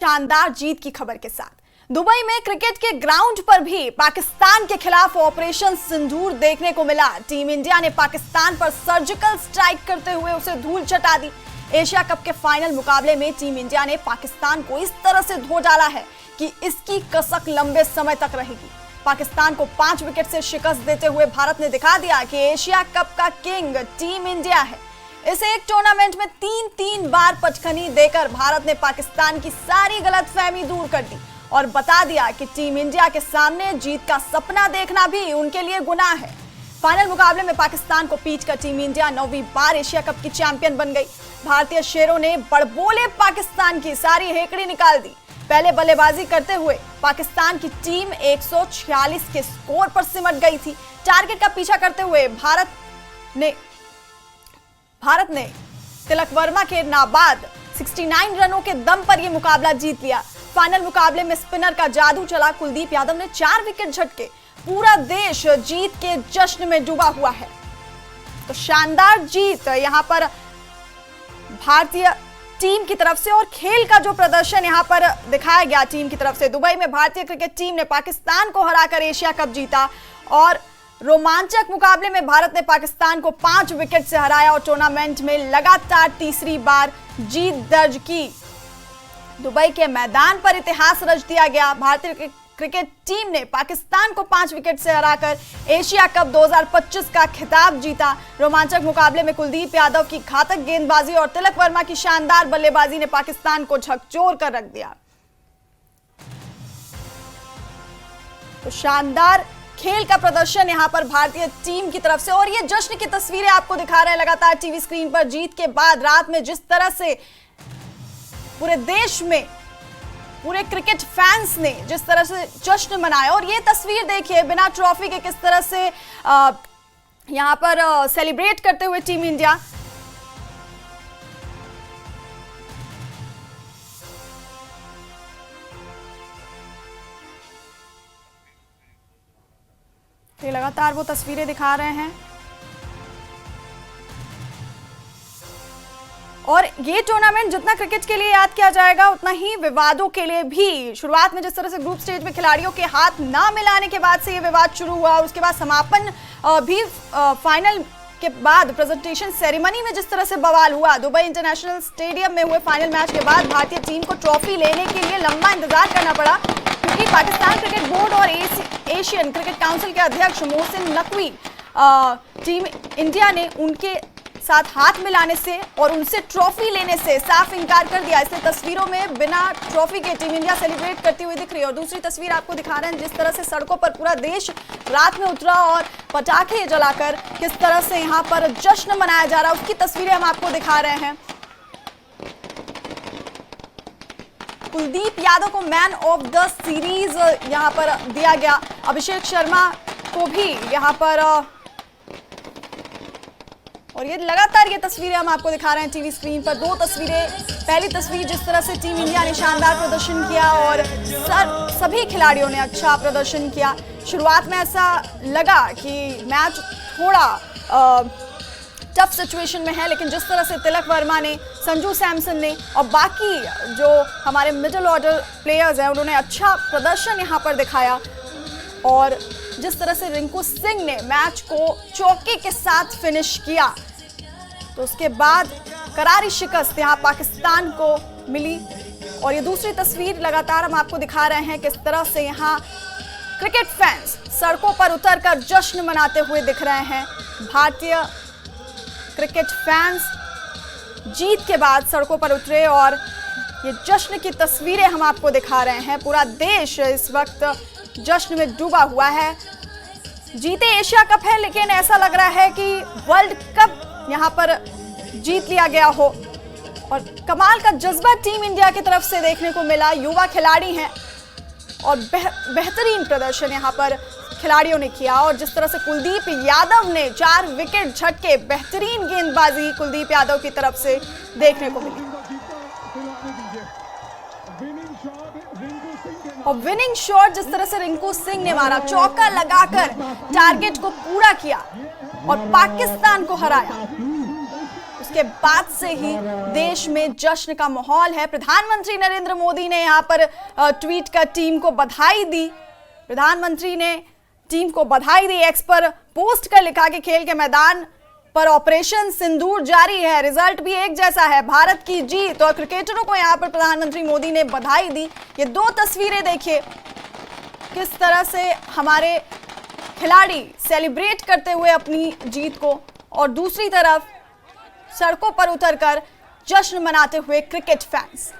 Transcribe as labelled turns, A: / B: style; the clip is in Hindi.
A: शानदार जीत की खबर के साथ दुबई में क्रिकेट के ग्राउंड पर भी पाकिस्तान के खिलाफ ऑपरेशन सिंदूर देखने को मिला। टीम इंडिया ने पाकिस्तान पर सर्जिकल स्ट्राइक करते हुए उसे धूल चटा दी। एशिया कप के फाइनल मुकाबले में टीम इंडिया ने पाकिस्तान को इस तरह से धो डाला है कि इसकी कसक लंबे समय तक रहेगी। पाकिस्तान को 5 विकेट से शिकस्त देते हुए भारत ने दिखा दिया कि एशिया कप का किंग टीम इंडिया है। इस एक टूर्नामेंट में 3 बार पटखनी देकर भारत ने पाकिस्तान की सारी गलतफहमी दूर कर दी और बता दिया कि टीम इंडिया के सामने जीत का सपना देखना भी उनके लिए गुनाह है। फाइनल मुकाबले में पाकिस्तान को पीटकर टीम इंडिया 9वीं बार एशिया कप की चैंपियन बन गई। भारतीय शेरों ने बड़बोले पाकिस्तान की सारी हेकड़ी निकाल दी। पहले बल्लेबाजी करते हुए पाकिस्तान की टीम 146 के स्कोर पर सिमट गई थी। टारगेट का पीछा करते हुए भारत ने तिलक वर्मा के नाबाद 69 रनों के दम पर यह मुकाबला जीत लिया। फाइनल मुकाबले में स्पिनर का जादू चला। कुलदीप यादव ने 4 विकेट झटके। पूरा देश जीत के जश्न में डूबा हुआ है। तो शानदार जीत यहां पर भारतीय टीम की तरफ से और खेल का जो प्रदर्शन यहां पर दिखाया गया टीम की तरफ से। दुबई में भारतीय क्रिकेट टीम ने पाकिस्तान को हराकर एशिया कप जीता और रोमांचक मुकाबले में भारत ने पाकिस्तान को 5 विकेट से हराया और टूर्नामेंट में लगातार तीसरी बार जीत दर्ज की। दुबई के मैदान पर इतिहास रच दिया गया। भारतीय क्रिकेट टीम ने पाकिस्तान को 5 विकेट से हराकर एशिया कप 2025 का खिताब जीता। रोमांचक मुकाबले में कुलदीप यादव की घातक गेंदबाजी और तिलक वर्मा की शानदार बल्लेबाजी ने पाकिस्तान को झकझोर कर रख दिया। तो शानदार खेल का प्रदर्शन यहां पर भारतीय टीम की तरफ से और ये जश्न की तस्वीरें आपको दिखा रहे हैं लगातार टीवी स्क्रीन पर। जीत के बाद रात में जिस तरह से पूरे देश में पूरे क्रिकेट फैंस ने जिस तरह से जश्न मनाया और ये तस्वीर देखिए बिना ट्रॉफी के किस तरह से यहां पर सेलिब्रेट करते हुए टीम इंडिया। ये लगातार वो तस्वीरें दिखा रहे हैं और ये टूर्नामेंट जितना क्रिकेट के लिए याद किया जाएगा उतना ही विवादों के लिए भी। शुरुआत में जिस तरह से ग्रुप स्टेज में खिलाड़ियों के हाथ ना मिलाने के बाद से ये विवाद शुरू हुआ, उसके बाद समापन भी फाइनल के बाद प्रेजेंटेशन सेरेमनी में जिस तरह से बवाल हुआ। दुबई इंटरनेशनल स्टेडियम में हुए फाइनल मैच के बाद भारतीय टीम को ट्रॉफी लेने के लिए लंबा इंतजार करना पड़ा क्योंकि पाकिस्तान क्रिकेट बोर्ड और एशियन क्रिकेट काउंसिल के अध्यक्ष मोहसिन नकवी टीम इंडिया ने उनके साथ हाथ मिलाने से और उनसे ट्रॉफी लेने से साफ इनकार कर दिया। इसलिए तस्वीरों में बिना ट्रॉफी के टीम इंडिया सेलिब्रेट करती हुई दिख रही है। और दूसरी तस्वीर आपको दिखा रहे हैं जिस तरह से सड़कों पर पूरा देश रात में उतरा और पटाखे जलाकर किस तरह से यहाँ पर जश्न मनाया जा रहा है उसकी तस्वीरें हम आपको दिखा रहे हैं। कुलदीप यादव को मैन ऑफ द सीरीज यहाँ पर दिया गया। अभिषेक शर्मा को भी यहाँ पर और ये लगातार ये तस्वीरें हम आपको दिखा रहे हैं टीवी स्क्रीन पर। 2 तस्वीरें। पहली तस्वीर जिस तरह से टीम इंडिया ने शानदार प्रदर्शन किया और सभी खिलाड़ियों ने अच्छा प्रदर्शन किया। शुरुआत में ऐसा लगा कि मैच थोड़ा टफ सिचुएशन में है, लेकिन जिस तरह से तिलक वर्मा ने, संजू सैमसन ने और बाकी जो हमारे मिडिल ऑर्डर प्लेयर्स हैं उन्होंने अच्छा प्रदर्शन यहाँ पर दिखाया और जिस तरह से रिंकू सिंह ने मैच को चौके के साथ फिनिश किया तो उसके बाद करारी शिकस्त यहाँ पाकिस्तान को मिली। और ये दूसरी तस्वीर लगातार हम आपको दिखा रहे हैं किस तरह से यहाँ क्रिकेट फैंस सड़कों पर उतरकर जश्न मनाते हुए दिख रहे हैं। भारतीय क्रिकेट फैंस जीत के बाद सड़कों पर उतरे और ये जश्न की तस्वीरें हम आपको दिखा रहे हैं। पूरा देश इस वक्त जश्न में डूबा हुआ है। जीते एशिया कप है लेकिन ऐसा लग रहा है कि वर्ल्ड कप यहां पर जीत लिया गया हो और कमाल का जज्बा टीम इंडिया की तरफ से देखने को मिला। युवा खिलाड़ी हैं और बेहतरीन प्रदर्शन यहां पर खिलाड़ियों ने किया और जिस तरह से कुलदीप यादव ने 4 विकेट झटके, बेहतरीन गेंदबाजी कुलदीप यादव की तरफ से देखने को मिली और विनिंग शॉट जिस तरह से रिंकू सिंह ने मारा, चौका लगाकर टारगेट को पूरा किया और पाकिस्तान को हराया। उसके बाद से ही देश में जश्न का माहौल है। प्रधानमंत्री नरेंद्र मोदी ने यहां पर ट्वीट कर टीम को बधाई दी। प्रधानमंत्री ने टीम को बधाई दी, एक्स पर पोस्ट कर लिखा कि खेल के मैदान पर ऑपरेशन सिंदूर जारी है, रिजल्ट भी एक जैसा है, भारत की जीत। और क्रिकेटरों को यहां पर प्रधानमंत्री मोदी ने बधाई दी। ये दो तस्वीरें देखिए किस तरह से हमारे खिलाड़ी सेलिब्रेट करते हुए अपनी जीत को, और दूसरी तरफ सड़कों पर उतरकर जश्न मनाते हुए क्रिकेट फैंस।